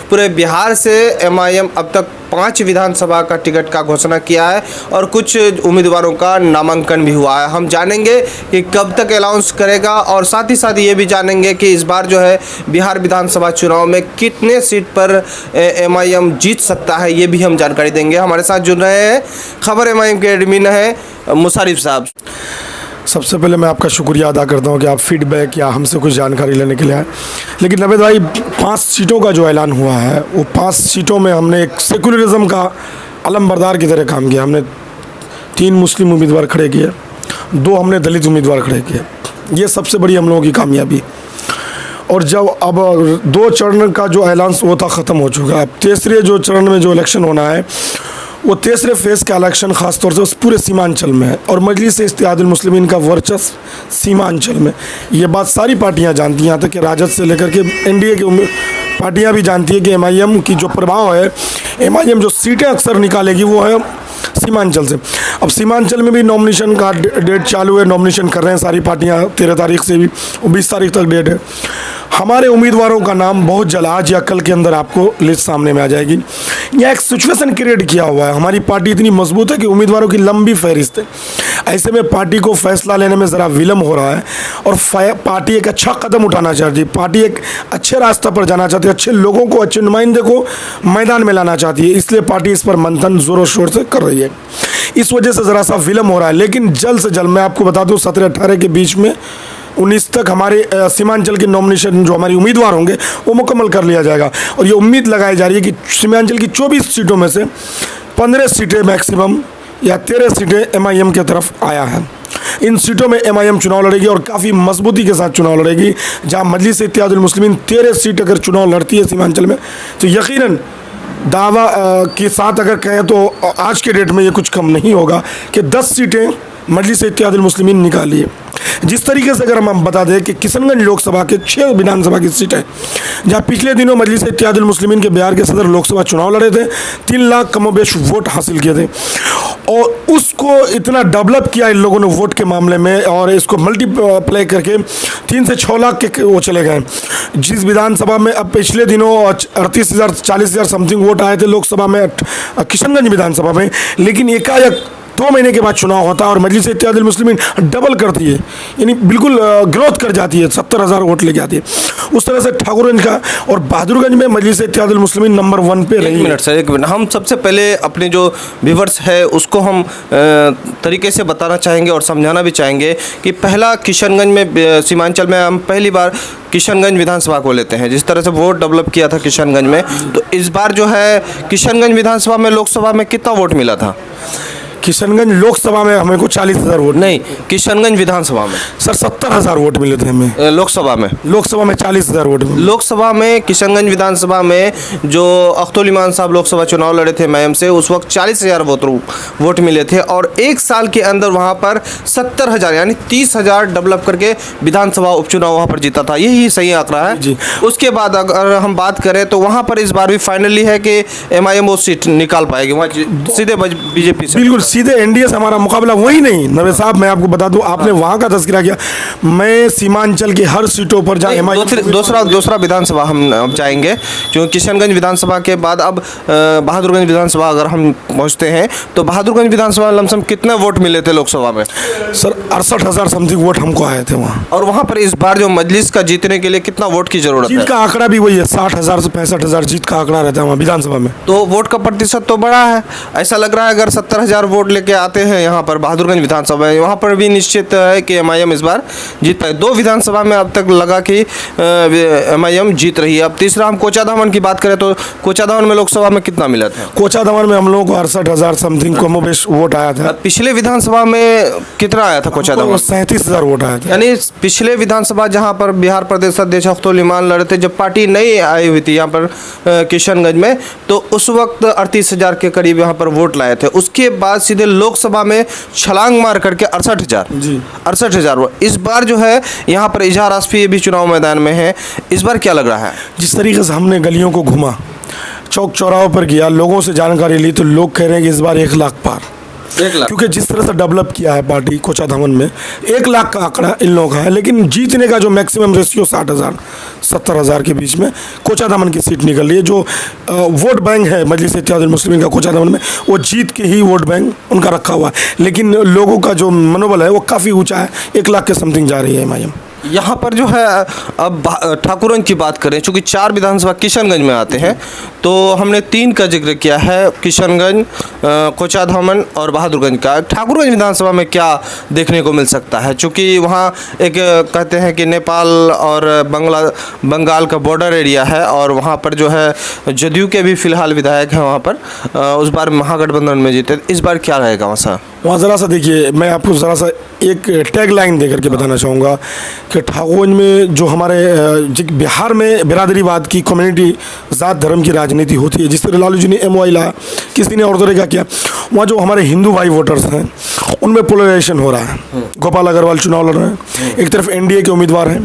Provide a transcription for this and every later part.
पूरे बिहार से एमआईएम अब तक 5 विधानसभा का टिकट का घोषणा किया है और कुछ उम्मीदवारों का नामांकन भी हुआ है। हम जानेंगे कि कब तक अनाउंस करेगा और साथ ही साथ ये भी जानेंगे कि इस बार जो है बिहार विधानसभा चुनाव में कितने सीट पर एमआईएम जीत सकता है, ये भी हम जानकारी देंगे। हमारे साथ जुड़ रहे हैं खबर एमआईएम के एडमिन हैं मुशर्रिफ साहब। सबसे पहले मैं आपका शुक्रिया अदा करता हूं कि आप फीडबैक या हमसे कुछ जानकारी लेने के लिए आए। लेकिन नवेद भाई, 5 सीटों का जो ऐलान हुआ है वो 5 सीटों में हमने एक सेकुलरिज्म का अलमबरदार की तरह काम किया। हमने 3 मुस्लिम उम्मीदवार खड़े किए, 2 हमने दलित उम्मीदवार खड़े किए। ये सबसे बड़ी हम लोगों की कामयाबी। और जब अब 2 चरण का जो ऐलान वो था ख़त्म हो चुका है, अब तीसरे जो चरण में जो इलेक्शन होना है वो तीसरे फेज़ का इलेक्शन ख़ास तौर से उस पूरे सीमांचल में है और मजलिस इत्तेहादुल मुस्लिमीन का वर्चस्व सीमांचल में। ये बात सारी पार्टियां जानती हैं, यहाँ तक कि राजद से लेकर के एनडीए की पार्टियां भी जानती है कि एमआईएम की जो प्रभाव है, एमआईएम जो सीटें अक्सर निकालेगी वो है सीमांचल से। अब सीमांचल में भी नॉमिनेशन का डेट चालू है, नॉमिनेशन कर रहे हैं सारी पार्टियां। 13 तारीख से भी 20 तारीख तक डेट है। हमारे उम्मीदवारों का नाम बहुत जल्द आज या कल के अंदर आपको लिस्ट सामने में आ जाएगी। यह एक सिचुएशन क्रिएट किया हुआ है। हमारी पार्टी इतनी मजबूत है कि उम्मीदवारों की लंबी फहरिस्त है। ऐसे में पार्टी को फैसला लेने में ज़रा विलम्ब हो रहा है और पार्टी एक अच्छा कदम उठाना चाहती है। पार्टी एक अच्छे रास्ते पर जाना चाहती है, अच्छे लोगों को, अच्छे नुमाइंदे को मैदान में लाना चाहती है। इसलिए पार्टी इस पर मंथन ज़ोरों शोर से कर रही है। इस वजह से ज़रा सा विलम्ब हो रहा है, लेकिन जल्द से जल्द मैं आपको बता दूँ 17-18 के बीच में 19 तक हमारे सीमांचल के नॉमिनेशन जो हमारी उम्मीदवार होंगे वो मुकम्मल कर लिया जाएगा। और ये उम्मीद लगाई जा रही है कि सीमांचल की 24 सीटों में से 15 सीटें मैक्सिमम या 13 सीटें एमआईएम की तरफ आया है। इन सीटों में एमआईएम चुनाव लड़ेगी और काफ़ी मजबूती के साथ चुनाव लड़ेगी। जहाँ मजलिस इत्तेहादुल मुस्लिमीन 13 सीट अगर चुनाव लड़ती है सीमांचल में, तो यकीनन दावा के साथ अगर कहें तो आज के डेट में ये कुछ कम नहीं होगा कि 10 सीटें मजलिस इत्तेहादुल मुस्लिमीन निकाली है। जिस तरीके से अगर हम बता दें कि किशनगंज लोकसभा के 6 विधानसभा की सीट है, जहाँ पिछले दिनों मजलिस इत्तेहादुल मुस्लिमीन के बिहार के सदर लोकसभा चुनाव लड़े थे, 3 लाख कमोबेश वोट हासिल किए थे और उसको इतना डेवलप किया इन लोगों ने वोट के मामले में और इसको मल्टीप्लाई करके 3 से 6 लाख के वो चले गए। जिस विधानसभा में अब पिछले दिनों 38,000 40,000 समथिंग वोट आए थे लोकसभा में, किशनगंज विधानसभा में, लेकिन एकाएक 2 महीने के बाद चुनाव होता है और मजलिस इत्तेहादुल मुस्लिमीन डबल करती है, यानी बिल्कुल ग्रोथ कर जाती है, 70,000 वोट लेके आती है। उस तरह से ठाकुरगंज का और बहादुरगंज में मजलिस इत्तेहादुल मुस्लिमीन नंबर 1 पे रही। एक मिनट, हम सबसे पहले अपने जो व्यूवर्स है उसको हम तरीके से बताना चाहेंगे और समझाना भी चाहेंगे कि पहला किशनगंज में सीमांचल में हम पहली बार किशनगंज विधानसभा को लेते हैं। जिस तरह से वोट डेवलप किया था किशनगंज में, तो इस बार जो है किशनगंज विधानसभा में लोकसभा में कितना वोट मिला था? किशनगंज लोकसभा में हमें को 40,000 वोट नहीं, किशनगंज विधानसभा में सर 70,000 वोट मिले थे हमें। लोकसभा में 40,000 वोट मिले। लोकसभा में किशनगंज विधानसभा में जो अख्तुल इमान साहब लोकसभा चुनाव लड़े थे एमआईएम से, उस वक्त 40,000 वोट मिले थे और 1 साल के अंदर वहाँ पर 70,000 यानी 30,000 डेवलप करके विधानसभा उपचुनाव वहाँ पर जीता था। यही सही आंकड़ा है जी। उसके बाद अगर हम बात करें तो वहाँ पर इस बार भी फाइनली है कि एमआईएम वो सीट निकाल पाएगी वहाँ सीधे बीजेपी से। बिल्कुल सीधे एनडीए से हमारा मुकाबला वही नहीं। नवे साहब, मैं आपको बता दूं, आपने वहां का तस्करा किया, मैं सीमांचल की हर सीटों पर दूसरा विधानसभा हम अब जाएंगे, क्योंकि किशनगंज विधानसभा के बाद अब बहादुरगंज विधानसभा अगर हम पहुंचते हैं तो बहादुरगंज विधानसभा लमसम कितने वोट मिले थे लोकसभा में? सर 68,000 समथिंग वोट हमको आए थे वहाँ। और वहाँ पर इस बार जो मजलिस का जीतने के लिए कितना वोट की जरूरत है? जीत का आंकड़ा भी वही है, 60,000 से 65,000 जीत का आंकड़ा रहता है वहाँ विधानसभा में। तो वोट का प्रतिशत तो बड़ा है। ऐसा लग रहा है अगर 70,000 वोट लेके आते हैं यहाँ पर बहादुरगंज विधानसभा में, वहाँ पर भी निश्चित है कि एमआईएम इस बार जीत पाए। 2 विधानसभा में अब तक लगा कि एमआईएम जीत रही है। अब तीसरा हम कोचाधामन की बात करें तो कोचाधामन में लोकसभा में कितना मिला था? कोचाधामन में हम लोगों को 68,000 समथिंग कमोबेश वोट आया था। पिछले विधानसभा में कितना आया था कोचाधामन? 37,000 वोट आया था। यानी पिछले विधानसभा जहाँ पर बिहार प्रदेश अध्यक्ष अख्तुल इमान लड़े थे, जब पार्टी नई आई हुई थी यहाँ पर किशनगंज में, तो उस वक्त 38,000 के करीब यहाँ पर वोट लाए थे। उसके बाद सीधे लोकसभा में छलांग मार करके 68,000 वोट। इस बार जो है यहाँ पर इजहार आसफी भी चुनाव मैदान में है। इस बार क्या लग रहा है? जिस तरीके से हमने गलियों को घुमा, चौक चौराहों पर गया, लोगों से जानकारी ली, तो लोग कह रहे हैं कि इस बार 1 लाख पार। 1 लाख। क्योंकि जिस तरह से डेवलप किया है पार्टी कोचा धामन में, 1 लाख का आंकड़ा इन लोगों का है, लेकिन जीतने का जो मैक्सिमम रेशियो 60,000 70,000 के बीच में कोचा धामन की सीट निकल रही है। जो वोट बैंक है मजलिस इत्तेहादुल मुस्लिमीन का कोचा धामन में, वो जीत के ही वोट बैंक उनका रखा हुआ है, लेकिन लोगों का जो मनोबल है वो काफ़ी ऊँचा है, 1 लाख के समथिंग जा रही है MIM। यहाँ पर जो है, अब ठाकुरगंज की बात करें, चूँकि 4 विधानसभा किशनगंज में आते हैं, तो हमने 3 का जिक्र किया है, किशनगंज, कोचा धामन और बहादुरगंज का। ठाकुरगंज विधानसभा में क्या देखने को मिल सकता है? चूँकि वहाँ एक कहते हैं कि नेपाल और बंगाल का बॉर्डर एरिया है, और वहाँ पर जो है जदयू के भी फिलहाल विधायक हैं वहाँ पर, उस बार महागठबंधन में जीते, इस बार क्या रहेगा वहाँ ज़रा सा देखिए, मैं आपको ज़रा सा एक टैग लाइन दे करके बताना चाहूँगा कि ठाकुरगंज में जो हमारे बिहार में बिरादरीवाद की, कम्युनिटी, ज़ात धर्म की राजनीति होती है, जिस तरह लालू जी ने MOI लाया, किसी ने और तरह का किया, वहाँ जो हमारे हिंदू भाई वोटर्स हैं उनमें पोलराइजेशन हो रहा है। गोपाल अग्रवाल चुनाव लड़ रहे हैं, एक तरफ NDA के उम्मीदवार हैं,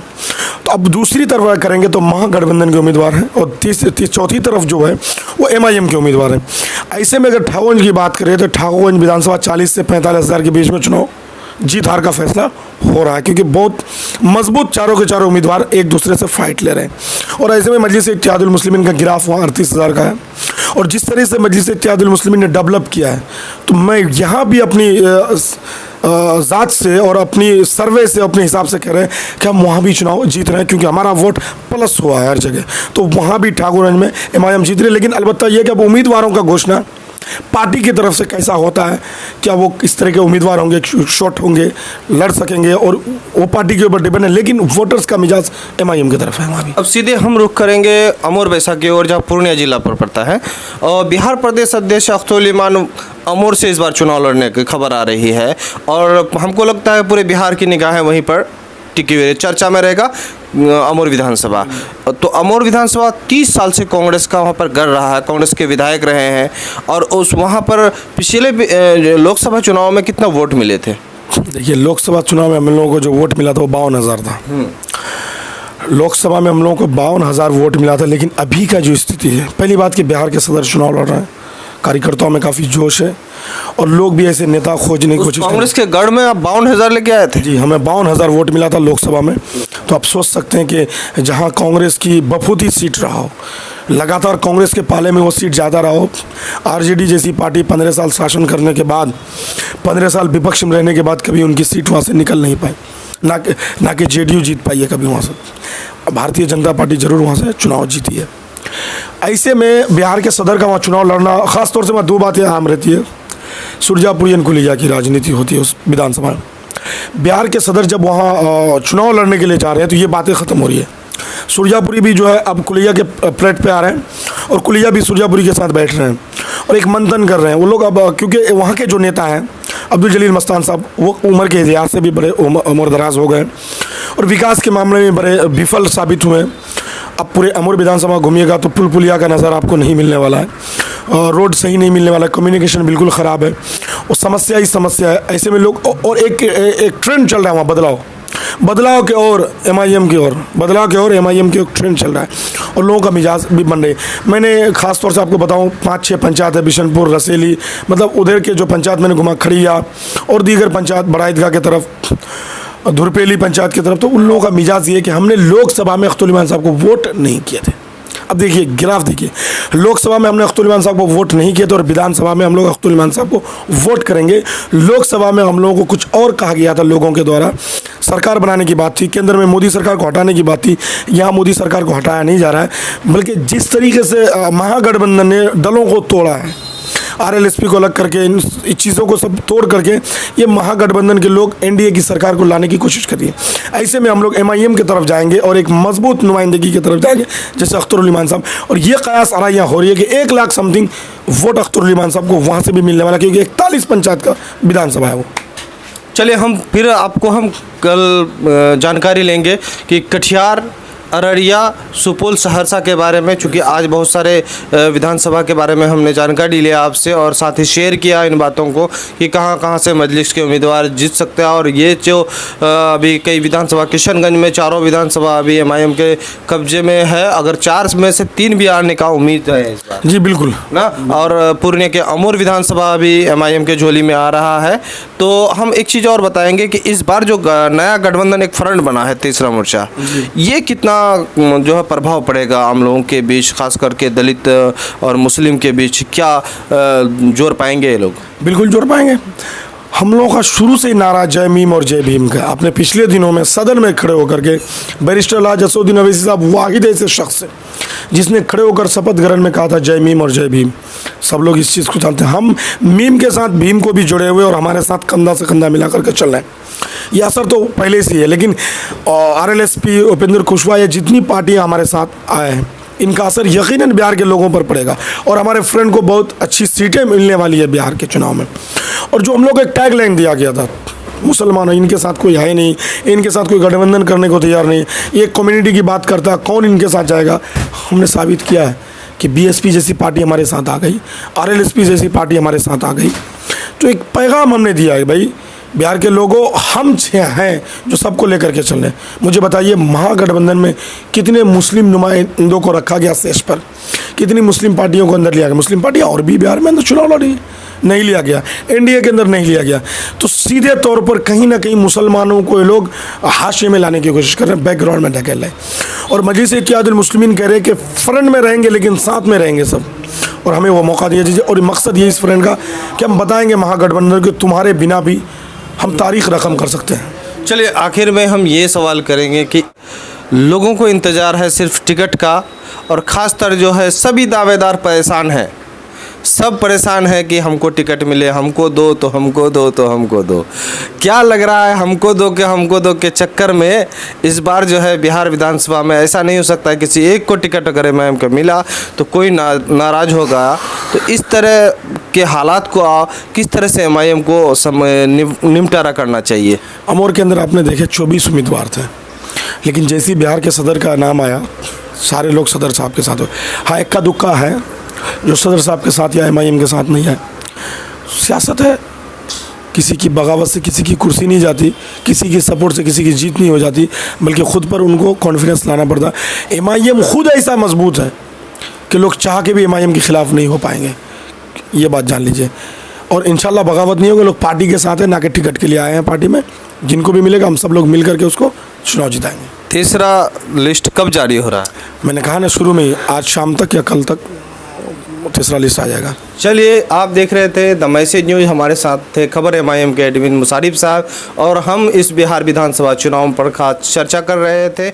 तो अब दूसरी तरफ करेंगे तो महागठबंधन के उम्मीदवार हैं, और चौथी तरफ जो है वो MIM के उम्मीदवार हैं। ऐसे में अगर ठाकुरगंज की बात करें तो ठाकुरगंज विधानसभा 40 से 45 हज़ार के बीच में चुनाव जीत हार का फैसला हो रहा है, क्योंकि बहुत मजबूत चारों के चारों उम्मीदवार एक दूसरे से फाइट ले रहे हैं। और ऐसे में मजलिस इत्तेहादुल मुस्लिमीन का गिराफ वहाँ 38 हज़ार का है, और जिस तरह से मजलिस इत्तेहादुल मुस्लिमीन ने डेवलप किया है, तो मैं यहाँ भी अपनी ज़ात से और अपनी सर्वे से अपने हिसाब से कह रहे हैं कि हम वहाँ भी चुनाव जीत रहे हैं, क्योंकि हमारा वोट प्लस हुआ है हर जगह, तो वहाँ भी ठाकुरगंज में MIM जीत रही है। लेकिन अलबत्ता ये कि अब उम्मीदवारों का घोषणा पार्टी की तरफ से कैसा होता है, क्या वो इस तरह के उम्मीदवार होंगे, शॉर्ट होंगे, लड़ सकेंगे, और वो पार्टी के ऊपर डिपेंड है, लेकिन वोटर्स का मिजाज MIM की तरफ है वहाँ भी। अब सीधे हम रुख करेंगे अमोर बैसा की ओर, जहाँ पूर्णिया जिला पर पड़ता है, और बिहार प्रदेश अध्यक्ष अख्तरुल इमान अमोर से इस बार चुनाव लड़ने की खबर आ रही है, और हमको लगता है पूरे बिहार की निगाहें वहीं पर टिकी हुई है। चर्चा में रहेगा अमोर विधानसभा। तो अमोर विधानसभा 30 साल से कांग्रेस का वहाँ पर गढ़ रहा है, कांग्रेस के विधायक रहे हैं, और उस वहाँ पर पिछले लोकसभा चुनाव में कितना वोट मिले थे? देखिए, लोकसभा चुनाव में हम लोगों को जो वोट मिला था वो 52,000 था। लोकसभा में हम लोगों को 52,000 वोट मिला था, लेकिन अभी का जो स्थिति है, पहली बात कि बिहार के सदर चुनाव लड़ रहे हैं, कार्यकर्ताओं में काफ़ी जोश है, और लोग भी ऐसे नेता खोजने की कोशिश। कांग्रेस के गढ़ में आप 52,000 लेके आए थे? जी, हमें 52,000 वोट मिला था लोकसभा में। तो आप सोच सकते हैं कि जहां कांग्रेस की बफूती सीट रहा हो, लगातार कांग्रेस के पाले में वो सीट ज़्यादा रहा हो, RJD जैसी पार्टी 15 साल शासन करने के बाद, 15 साल विपक्ष में रहने के बाद कभी उनकी सीट वहाँ से निकल नहीं पाई, ना कि JDU जीत पाई है कभी वहाँ से। भारतीय जनता पार्टी जरूर वहाँ से चुनाव जीती है। ऐसे में बिहार के सदर का वहाँ चुनाव लड़ना, ख़ास तौर से वहाँ 2 बातें आम रहती है, सुरजापुरी कुलिया की राजनीति होती है उस विधानसभा में। बिहार के सदर जब वहाँ चुनाव लड़ने के लिए जा रहे हैं तो ये बातें ख़त्म हो रही है। सुरजापुरी भी जो है अब कुलिया के प्लेट पे आ रहे हैं, और कुलिया भी सुरजापुरी के साथ बैठ रहे हैं और एक मंथन कर रहे हैं वो लोग। अब क्योंकि वहाँ के जो नेता हैं अब्दुल जलील मस्तान साहब, वो उम्र के लिहाज से भी बड़े उम्र दराज हो गए और विकास के मामले में बड़े विफल साबित हुए। अब पूरे अमोर विधानसभा घूमिएगा तो पुल पुलिया का नज़र आपको नहीं मिलने वाला है, रोड सही नहीं मिलने वाला है, कम्युनिकेशन बिल्कुल ख़राब है, और समस्या ही समस्या है। ऐसे में लोग, और एक ट्रेंड चल रहा है वहाँ, बदलाव के और MIM की ओर, बदलाव के और MIM की ओर ट्रेंड चल रहा है, और लोगों का मिजाज भी बन रही है। मैंने खास तौर से आपको बताऊं, 5-6 पंचायत है, बिशनपुर, रसेली, मतलब उधर के जो पंचायत मैंने घुमा, खड़िया और दीगर पंचायत, बड़ा ईदगाह की तरफ, धुरपेली पंचायत की तरफ, तो उन लोगों का मिजाज ये है कि हमने लोकसभा में अख्तरुल इमान साहब को वोट नहीं किए थे। अब देखिए ग्राफ देखिए, लोकसभा में हमने अख्तरुल इमान साहब को वोट नहीं किए थे, और विधानसभा में हम लोग अख्तरुल इमान साहब को वोट करेंगे। लोकसभा में हम लोगों को कुछ और कहा गया था लोगों के द्वारा, सरकार बनाने की बात थी, केंद्र में मोदी सरकार को हटाने की बात थी। यहाँ मोदी सरकार को हटाया नहीं जा रहा है, बल्कि जिस तरीके से महागठबंधन ने दलों को तोड़ा है, RLSP को अलग करके, इन चीज़ों को सब तोड़ करके ये महागठबंधन के लोग NDA की सरकार को लाने की कोशिश करिए। ऐसे में हम लोग MIM की तरफ जाएंगे और एक मजबूत नुमाइंदगी की तरफ जाएंगे, जैसे अख्तरुल इमान साहब। और ये कयास आराइयाँ हो रही है कि 1 लाख समथिंग वोट अख्तरुल इमान साहब को वहाँ से भी मिलने वाला, क्योंकि 41 पंचायत का विधानसभा है वो। चलिए हम फिर आपको हम कल जानकारी लेंगे कि कटिहार अररिया, सुपौल, सहरसा के बारे में, चूँकि आज बहुत सारे विधानसभा के बारे में हमने जानकारी लिया आपसे और साथ ही शेयर किया इन बातों को कि कहाँ कहाँ से मजलिस के उम्मीदवार जीत सकते हैं। और ये जो अभी कई विधानसभा, किशनगंज में चारों विधानसभा अभी एमआईएम के कब्जे में है, अगर 4 में से 3 भी आने का उम्मीद है इस बार, जी बिल्कुल ना। और पूर्णिया के अमूर विधानसभा अभी एमआईएम के झोली में आ रहा है। तो हम एक चीज़ और बताएंगे कि इस बार जो नया गठबंधन एक फ्रंट बना है, तीसरा मोर्चा, ये कितना जो है प्रभाव पड़ेगा आम लोगों के बीच, खास करके दलित और मुस्लिम के बीच, क्या जोर पाएंगे ये लोग? बिल्कुल जोड़ पाएंगे। हम लोगों का शुरू से ही नारा जय मीम और जय भीम का। आपने पिछले दिनों में सदन में खड़े होकर के बैरिस्टर लाल जसुद्दीन अवैसी साहब वाहिद ऐसे शख्स है जिसने खड़े होकर शपथ ग्रहण में कहा था जय मीम और जय भीम। सब लोग इस चीज़ को जानते हैं। हम मीम के साथ भीम को भी जुड़े हुए और हमारे साथ कंधा से कंधा मिला करके चल रहे हैं। ये असर तो पहले से ही है, लेकिन आरएलएसपी, उपेंद्र कुशवाहा, ये जितनी पार्टियां हमारे साथ आए हैं, इनका असर यकीनन बिहार के लोगों पर पड़ेगा और हमारे फ्रेंड को बहुत अच्छी सीटें मिलने वाली है बिहार के चुनाव में। और जो हम लोग को एक टैग लाइन दिया गया था, मुसलमान इनके साथ कोई है नहीं, इनके साथ कोई गठबंधन करने को तैयार नहीं, ये कम्युनिटी की बात करता है, कौन इनके साथ जाएगा। हमने साबित किया है कि बीएसपी जैसी पार्टी हमारे साथ आ गई, आरएलएसपी जैसी पार्टी हमारे साथ आ गई। तो एक पैगाम हमने दिया है, भाई बिहार के लोगों, हम हैं जो सबको लेकर के चल रहे हैं। मुझे बताइए, महागठबंधन में कितने मुस्लिम नुमाइंदों को रखा गया स्टेज पर, कितनी मुस्लिम पार्टियों को अंदर लिया गया। मुस्लिम पार्टियाँ और भी बिहार में अंदर चुनाव लड़ी, नहीं लिया गया, एनडीए के अंदर नहीं लिया गया। तो सीधे तौर पर कहीं ना कहीं मुसलमानों को ये लोग हाशिए में लाने की कोशिश कर रहे हैं, बैकग्राउंड में ढकेल रहे हैं। और मजलिस इत्तेहादुल मुस्लिमीन कह रहे हैं कि फ्रंट में रहेंगे लेकिन साथ में रहेंगे सब, और हमें वो मौका दिया दीजिए। और मकसद ये इस फ्रंट का कि हम बताएंगे महागठबंधन के तुम्हारे बिना भी हम तारीख रकम कर सकते हैं। चलिए, आखिर में हम ये सवाल करेंगे कि लोगों को इंतज़ार है सिर्फ टिकट का, और ख़ासतर जो है सभी दावेदार परेशान हैं, सब परेशान है कि हमको टिकट मिले, हमको दो तो हमको दो तो हमको दो। क्या लग रहा है, हमको दो के चक्कर में इस बार जो है बिहार विधानसभा में ऐसा नहीं हो सकता है किसी एक को टिकट अगर एमआईएम को मिला तो कोई नाराज़ होगा। तो इस तरह के हालात को किस तरह से एमआईएम को निपटारा करना चाहिए? अमोर के अंदर आपने देखे 24 उम्मीदवार थे, लेकिन जैसे बिहार के सदर का नाम आया सारे लोग सदर साहब के साथ हो। हाँ, इक्का दुक्का है जो सदर साहब के साथ या एमआईएम के साथ नहीं है। सियासत है, किसी की बगावत से किसी की कुर्सी नहीं जाती, किसी की सपोर्ट से किसी की जीत नहीं हो जाती, बल्कि खुद पर उनको कॉन्फिडेंस लाना पड़ता है। एमआईएम खुद ऐसा मजबूत है कि लोग चाह के भी एमआईएम के खिलाफ नहीं हो पाएंगे, ये बात जान लीजिए। और इंशाल्लाह बगावत नहीं होगी, लोग पार्टी के साथ हैं, ना कि टिकट के लिए आए हैं पार्टी में। जिनको भी मिलेगा हम सब लोग मिल करके उसको चुनाव जिताएंगे। तीसरा लिस्ट कब जारी हो रहा है? मैंने कहा ना शुरू में ही, आज शाम तक या कल तक तीसरा लिस्ट आ जाएगा। चलिए, आप देख रहे थे द मैसेज न्यूज़, हमारे साथ थे खबर एमआईएम के एडमिन मुसारिफ साहब, और हम इस बिहार विधानसभा चुनाव पर खास चर्चा कर रहे थे।